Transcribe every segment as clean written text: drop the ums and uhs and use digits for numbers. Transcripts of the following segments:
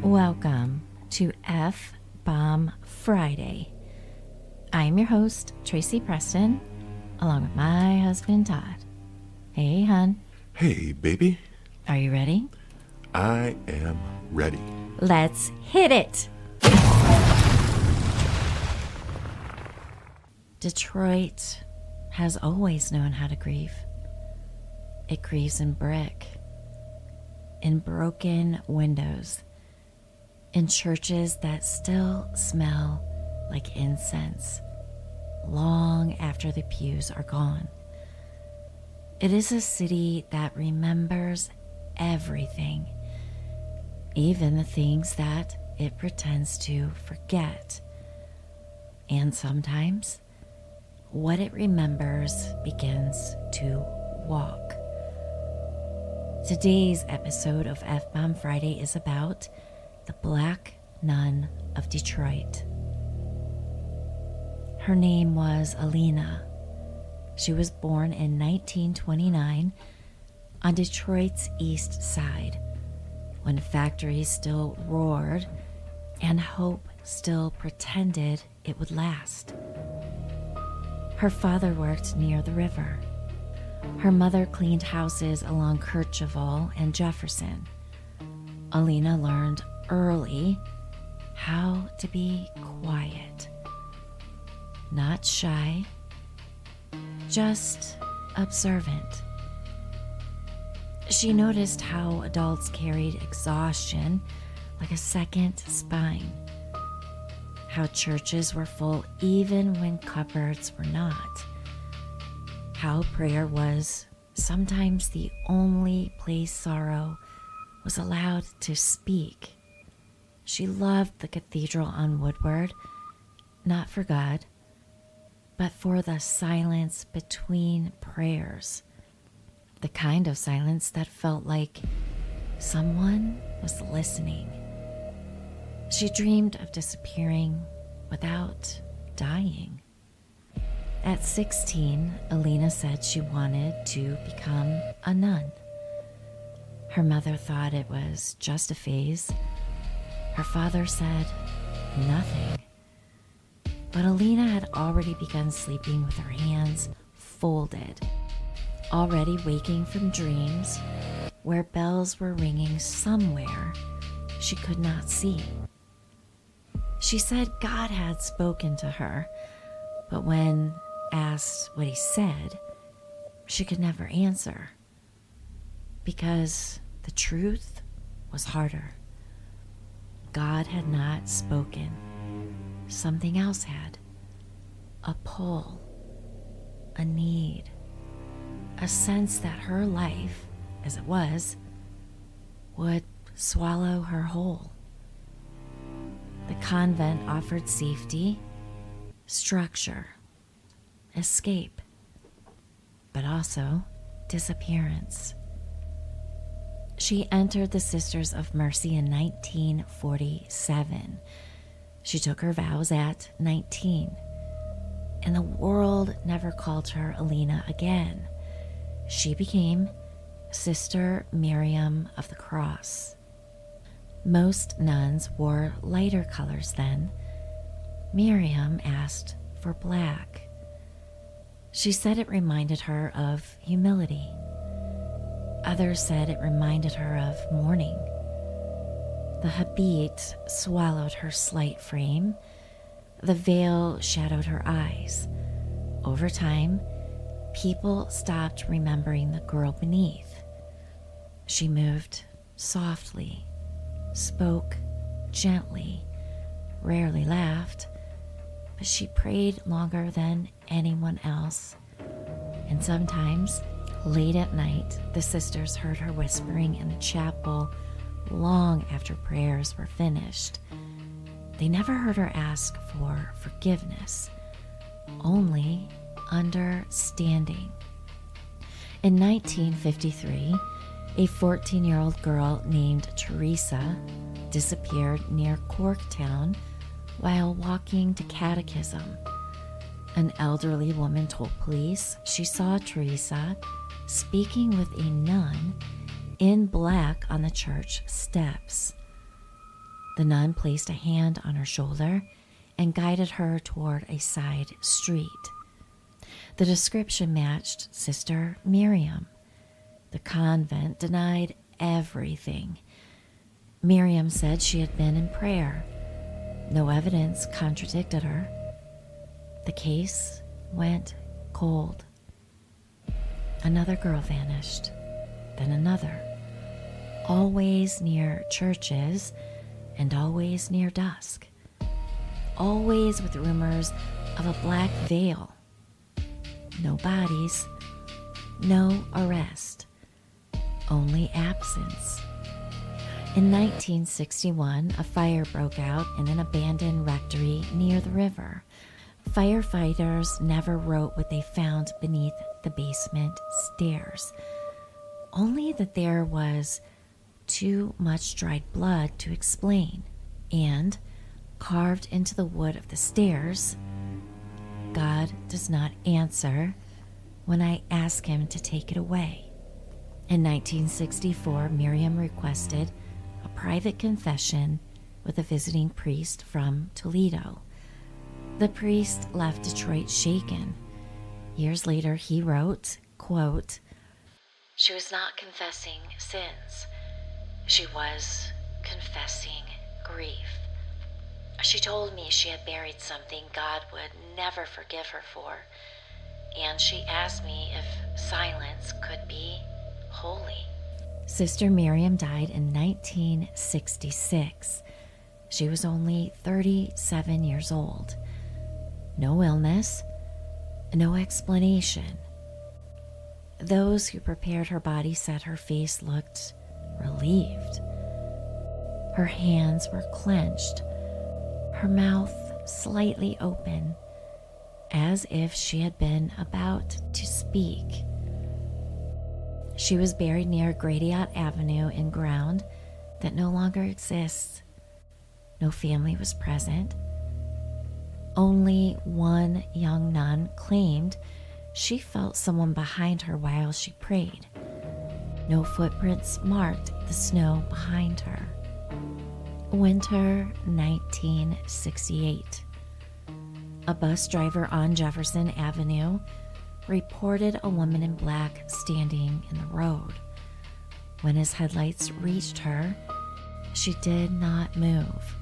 Welcome to F-Bomb Friday. I'm your host, Tracy Preston, along with my husband, Todd. Hey, hon. Hey, baby. Are you ready? I am ready. Let's hit it. Detroit has always known how to grieve. It grieves in brick, in broken windows, in churches that still smell like incense long after the pews are gone. It is a city that remembers everything, even the things that it pretends to forget. And sometimes, what it remembers begins to walk. Today's episode of F-Bomb Friday is about the Black Nun of Detroit. Her name was Alina. She was born in 1929 on Detroit's east side, when factories still roared and hope still pretended it would last. Her father worked near the river. Her mother cleaned houses along Kercheval and Jefferson. Alina learned early how to be quiet, not shy, just observant. She noticed how adults carried exhaustion like a second spine, how churches were full even when cupboards were not, how prayer was sometimes the only place sorrow was allowed to speak. She loved the cathedral on Woodward, not for God, but for the silence between prayers, the kind of silence that felt like someone was listening. She dreamed of disappearing without dying. At 16, Alina said she wanted to become a nun. Her mother thought it was just a phase. Her father said nothing. But Alina had already begun sleeping with her hands folded, already waking from dreams where bells were ringing somewhere she could not see. She said God had spoken to her, but when asked what he said, she could never answer, because the truth was harder. God had not spoken. Something else had. A pull, a need, a sense that her life, as it was, would swallow her whole. The convent offered safety, structure, escape, but also disappearance. She entered the Sisters of Mercy in 1947. She took her vows at 19, and the world never called her Alina again. She became Sister Miriam of the Cross. Most nuns wore lighter colors then. Miriam asked for black. She said it reminded her of humility. Others said it reminded her of mourning. The habit swallowed her slight frame. The veil shadowed her eyes. Over time, people stopped remembering the girl beneath. She moved softly, spoke gently, rarely laughed, but she prayed longer than anyone else. And sometimes, late at night, the sisters heard her whispering in the chapel long after prayers were finished. They never heard her ask for forgiveness, only understanding. In 1953, a 14-year-old girl named Teresa disappeared near Corktown while walking to catechism. An elderly woman told police she saw Teresa speaking with a nun in black on the church steps. The nun placed a hand on her shoulder and guided her toward a side street. The description matched Sister Miriam. The convent denied everything. Miriam said she had been in prayer. No evidence contradicted her. The case went cold. Another girl vanished, then another, always near churches and always near dusk, always with rumors of a black veil. No bodies, no arrest, only absence. In 1961, a fire broke out in an abandoned rectory near the river. Firefighters never wrote what they found beneath the basement stairs, only that there was too much dried blood to explain, and carved into the wood of the stairs, God does not answer when I ask him to take it away. In 1964, Miriam requested a private confession with a visiting priest from Toledo. The priest left Detroit shaken. Years later, he wrote, quote, "She was not confessing sins. She was confessing grief. She told me she had buried something God would never forgive her for, and she asked me if silence could be holy." Sister Miriam died in 1966. She was only 37 years old. No illness, no explanation. Those who prepared her body said her face looked relieved. Her hands were clenched, her mouth slightly open, as if she had been about to speak. She was buried near Gradiot Avenue in ground that no longer exists. No family was present. Only one young nun claimed she felt someone behind her while she prayed. No footprints marked the snow behind her. Winter 1968. A bus driver on Jefferson Avenue reported a woman in black standing in the road. When his headlights reached her, she did not move.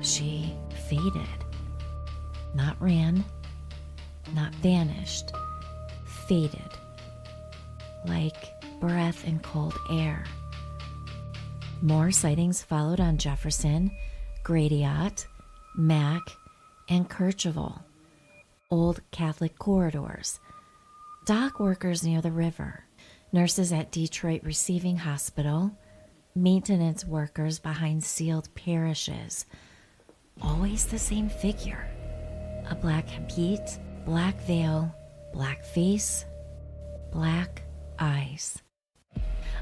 She faded. Not ran, not vanished, faded, like breath in cold air. More sightings followed on Jefferson, Gradiot, Mack, and Kercheval, old Catholic corridors, dock workers near the river, nurses at Detroit Receiving Hospital, maintenance workers behind sealed parishes. Always the same figure. A black habit, black veil, black face, black eyes.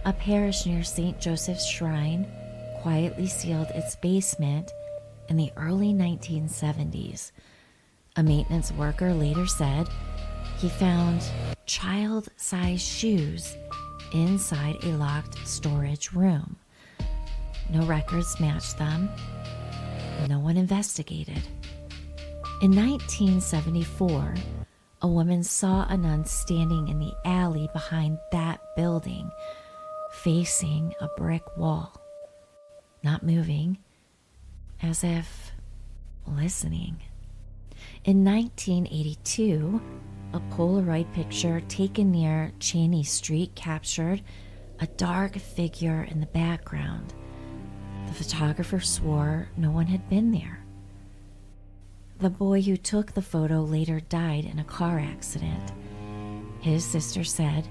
A parish near St. Joseph's Shrine quietly sealed its basement in the early 1970s. A maintenance worker later said he found child-sized shoes inside a locked storage room. No records matched them. No one investigated. In 1974, a woman saw a nun standing in the alley behind that building, facing a brick wall, not moving, as if listening. In 1982, a Polaroid picture taken near Cheney Street captured a dark figure in the background. The photographer swore no one had been there. The boy who took the photo later died in a car accident. His sister said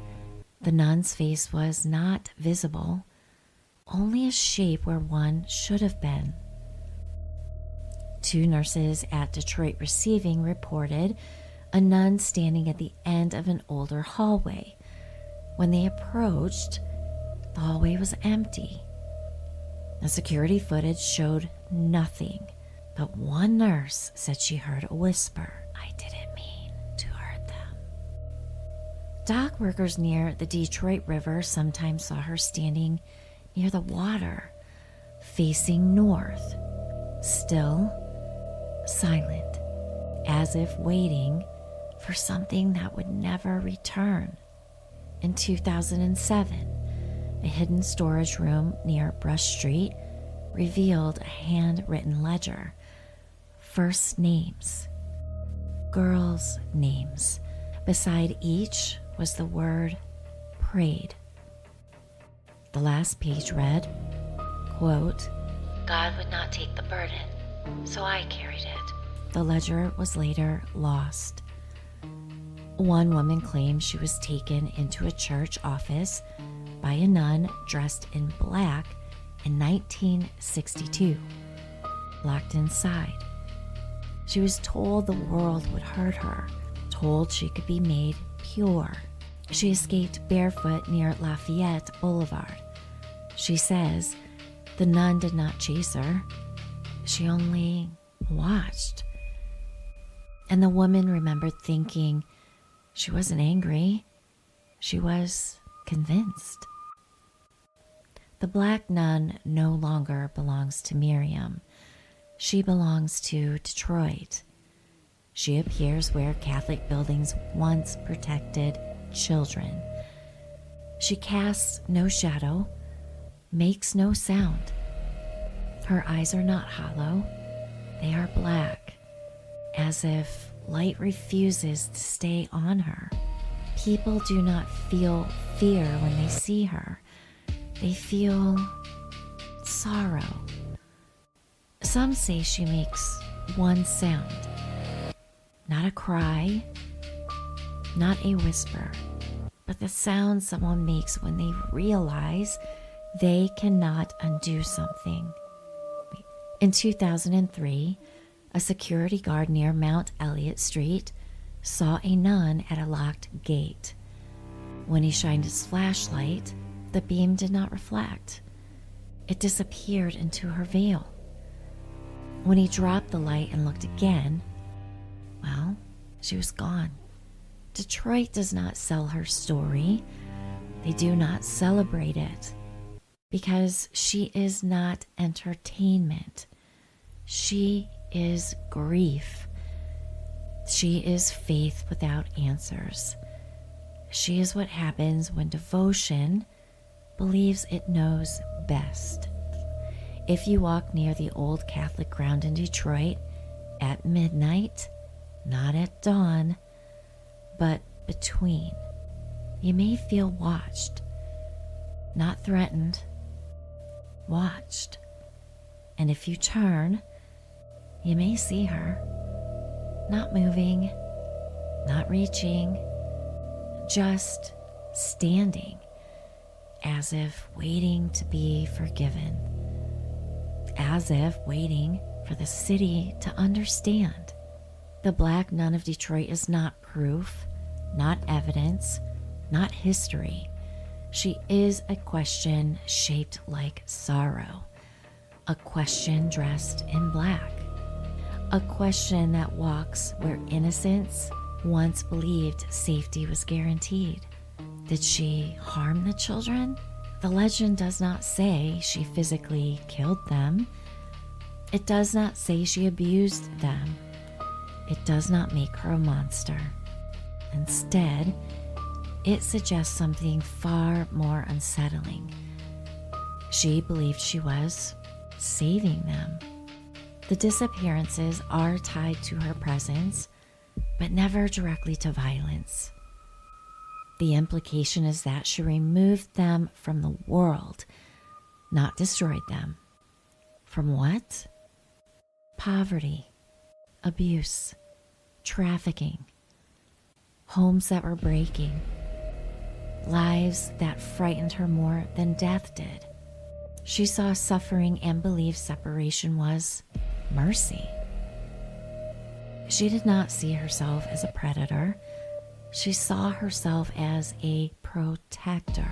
the nun's face was not visible, only a shape where one should have been. Two nurses at Detroit Receiving reported a nun standing at the end of an older hallway. When they approached, the hallway was empty. The security footage showed nothing, but one nurse said she heard a whisper. "I didn't mean to hurt them." Dock workers near the Detroit River sometimes saw her standing near the water, facing north, still, silent, as if waiting for something that would never return. In 2007, a hidden storage room near Brush Street revealed a handwritten ledger. First names, girls' names. Beside each was the word prayed. The last page read, quote, "God would not take the burden, so I carried it." The ledger was later lost. One woman claimed she was taken into a church office by a nun dressed in black in 1962, locked inside. She was told the world would hurt her, told she could be made pure. She escaped barefoot near Lafayette Boulevard. She says the nun did not chase her. She only watched. And the woman remembered thinking she wasn't angry. She was convinced. The Black Nun no longer belongs to Miriam. She belongs to Detroit. She appears where Catholic buildings once protected children. She casts no shadow, makes no sound. Her eyes are not hollow. They are black, as if light refuses to stay on her. People do not feel fear when they see her. They feel sorrow. Some say she makes one sound. Not a cry, not a whisper, but the sound someone makes when they realize they cannot undo something. In 2003, a security guard near Mount Elliott Street saw a nun at a locked gate. When he shined his flashlight, the beam did not reflect. It disappeared into her veil. When he dropped the light and looked again, well, she was gone. Detroit does not sell her story. They do not celebrate it because she is not entertainment. She is grief. She is faith without answers. She is what happens when devotion believes it knows best. If you walk near the old Catholic ground in Detroit at midnight, not at dawn, but between, you may feel watched, not threatened, watched. And if you turn, you may see her, not moving, not reaching, just standing, as if waiting to be forgiven, as if waiting for the city to understand. The Black Nun of Detroit is not proof, not evidence, not history. She is a question shaped like sorrow, a question dressed in black, a question that walks where innocence once believed safety was guaranteed. Did she harm the children? The legend does not say she physically killed them. It does not say she abused them. It does not make her a monster. Instead, it suggests something far more unsettling. She believed she was saving them. The disappearances are tied to her presence, but never directly to violence. The implication is that she removed them from the world, not destroyed them. From what? Poverty, abuse, trafficking, homes that were breaking, lives that frightened her more than death did. She saw suffering and believed separation was mercy. She did not see herself as a predator. She saw herself as a protector.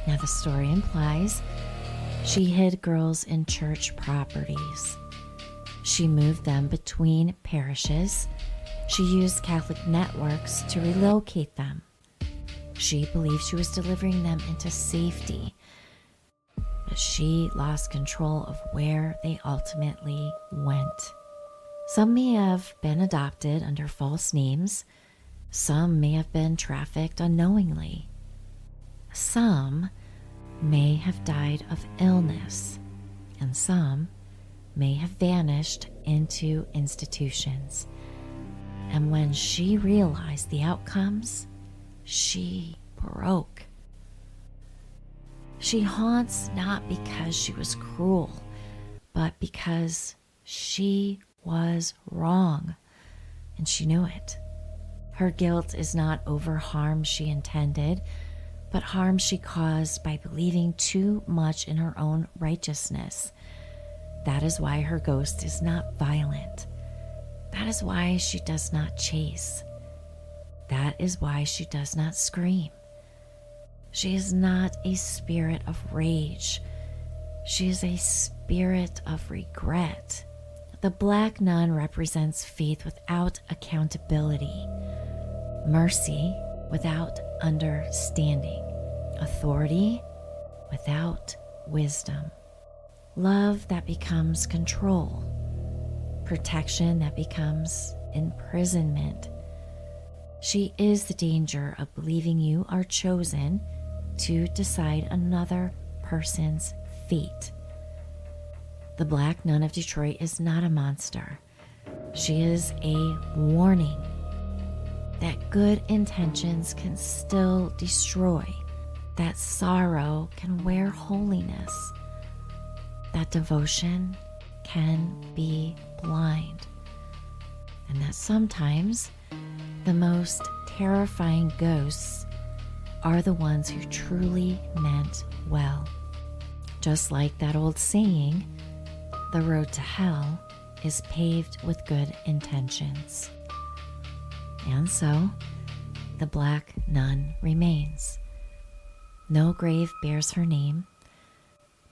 Now the story implies she hid girls in church properties. She moved them between parishes. She used Catholic networks to relocate them. She believed she was delivering them into safety. but she lost control of where they ultimately went. Some may have been adopted under false names. Some may have been trafficked unknowingly. Some may have died of illness, and some may have vanished into institutions. And when she realized the outcomes, she broke. She haunts not because she was cruel, but because she was wrong, and she knew it. Her guilt is not over harm she intended, but harm she caused by believing too much in her own righteousness. That is why her ghost is not violent. That is why she does not chase. That is why she does not scream. She is not a spirit of rage. She is a spirit of regret. The Black Nun represents faith without accountability, mercy without understanding, authority without wisdom, love that becomes control, protection that becomes imprisonment. She is the danger of believing you are chosen to decide another person's fate. The Black Nun of Detroit is not a monster. She is a warning that good intentions can still destroy, that sorrow can wear holiness, that devotion can be blind, and that sometimes the most terrifying ghosts are the ones who truly meant well. Just like that old saying, the road to hell is paved with good intentions. And so, the Black Nun remains. No grave bears her name.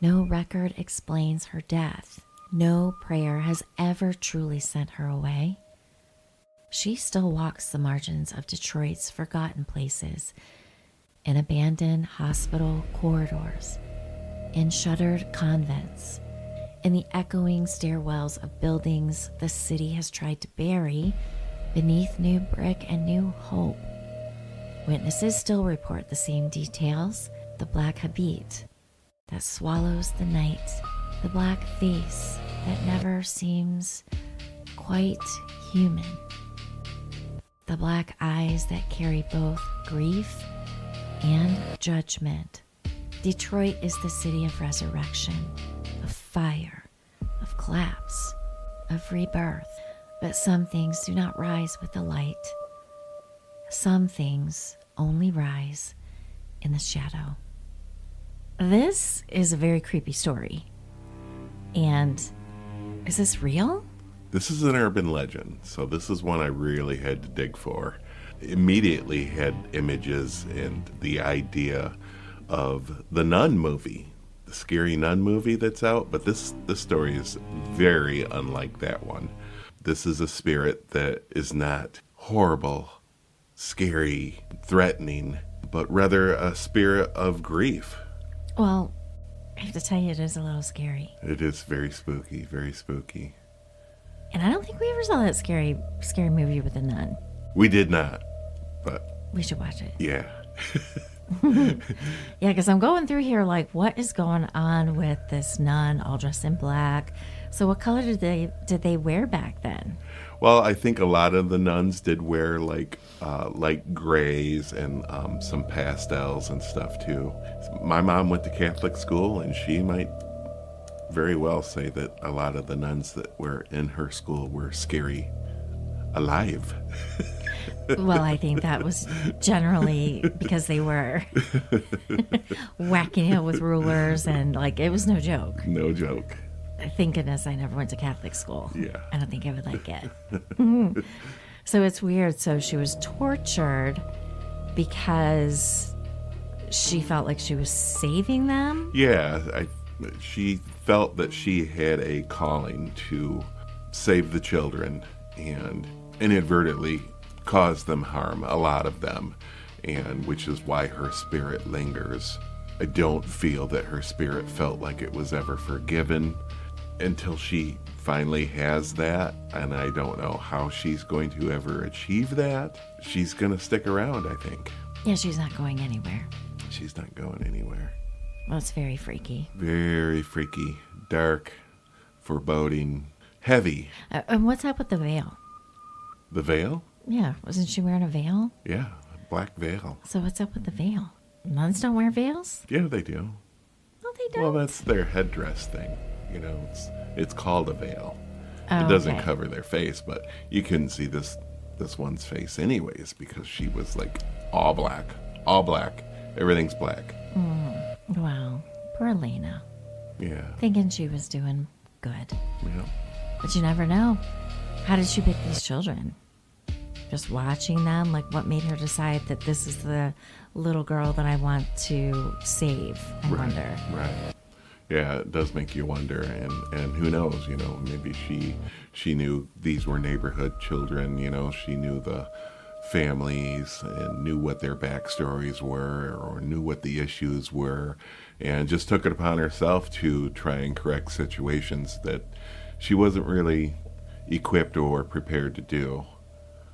No record explains her death. No prayer has ever truly sent her away. She still walks the margins of Detroit's forgotten places, in abandoned hospital corridors, in shuttered convents, in the echoing stairwells of buildings the city has tried to bury beneath new brick and new hope. Witnesses still report the same details: the black habit that swallows the night, the black face that never seems quite human, the black eyes that carry both grief and judgment. Detroit is the city of resurrection, of fire, of collapse, of rebirth. But some things do not rise with the light. Some things only rise in the shadow. This is a very creepy story. And is this real? This is an urban legend, so this is one I really had to dig for. Immediately had images and the idea of the Nun movie, the scary Nun movie that's out, but this story is very unlike that one. This is a spirit that is not horrible, scary, threatening, but rather a spirit of grief. Well, I have to tell you, it is a little scary. It is very spooky, very spooky. And I don't think we ever saw that scary movie with the nun. We did not, but... We should watch it. Yeah. Yeah, because I'm going through here like, what is going on with this nun all dressed in black? So what color did they wear back then? Well, I think a lot of the nuns did wear like grays and some pastels and stuff too. My mom went to Catholic school, and she might very well say that a lot of the nuns that were in her school were scary alive. Well, I think that was generally because they were whacking it with rulers, and like it was no joke. No joke. Thank goodness I never went to Catholic school. Yeah. I don't think I would like it. So it's weird. So she was tortured because she felt like she was saving them? Yeah, she felt that she had a calling to save the children and inadvertently cause them harm, a lot of them, and which is why her spirit lingers I don't feel that her spirit felt like it was ever forgiven until she finally has that, and I don't know how she's going to ever achieve that. She's going to stick around, I think. Yeah, she's not going anywhere. She's not going anywhere. Well, it's very freaky. Very freaky, dark, foreboding, heavy. And what's up with the veil? The veil? Yeah, wasn't she wearing a veil? Yeah, a black veil. So what's up with the veil? Nuns don't wear veils? Yeah, they do. No, they don't. Well, that's their headdress thing. You know, it's called a veil. Oh, It doesn't okay. cover their face, but you couldn't see this one's face anyways because she was like all black, everything's black. Wow, poor Lena. Yeah, Thinking she was doing good. yeah. But you never know. How did she pick these children? Just watching them? Like, what made her decide that this is the little girl that I want to save? I wonder. Right. Yeah, it does make you wonder, and who knows, you know, maybe she knew these were neighborhood children, you know, she knew the families and knew what their backstories were or knew what the issues were and just took it upon herself to try and correct situations that she wasn't really equipped or prepared to do.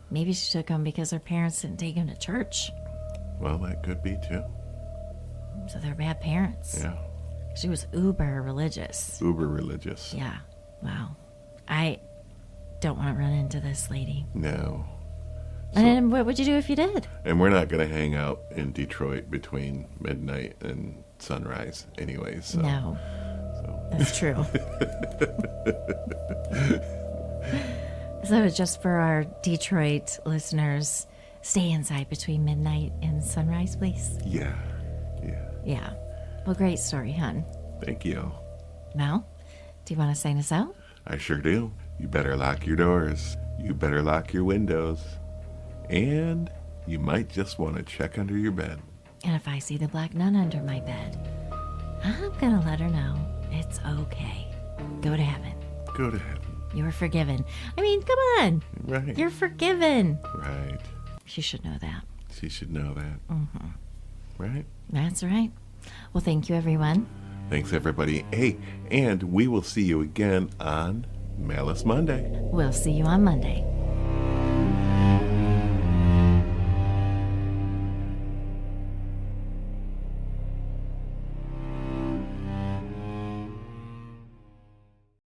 Maybe she took them because her parents didn't take them to church. Well, that could be too. So they're bad parents. Yeah. She was uber religious. Uber religious. Yeah. Wow. I don't want to run into this lady. No. And then what would you do if you did? And we're not going to hang out in Detroit between midnight and sunrise anyway. So, No. So. That's true. So just for our Detroit listeners, stay inside between midnight and sunrise, please. Yeah. Yeah. Yeah. Well, great story, hon. Thank you. Mel, do you want to sign us out? I sure do. You better lock your doors. You better lock your windows. And you might just want to check under your bed. And if I see the Black Nun under my bed, I'm going to let her know it's okay. Go to heaven. Go to heaven. You're forgiven. I mean, come on. Right. You're forgiven. Right. She should know that. She should know that. Mm-hmm. Right? That's right. Well, thank you, everyone. Thanks, everybody. Hey, and we will see you again on Malice Monday. We'll see you on Monday.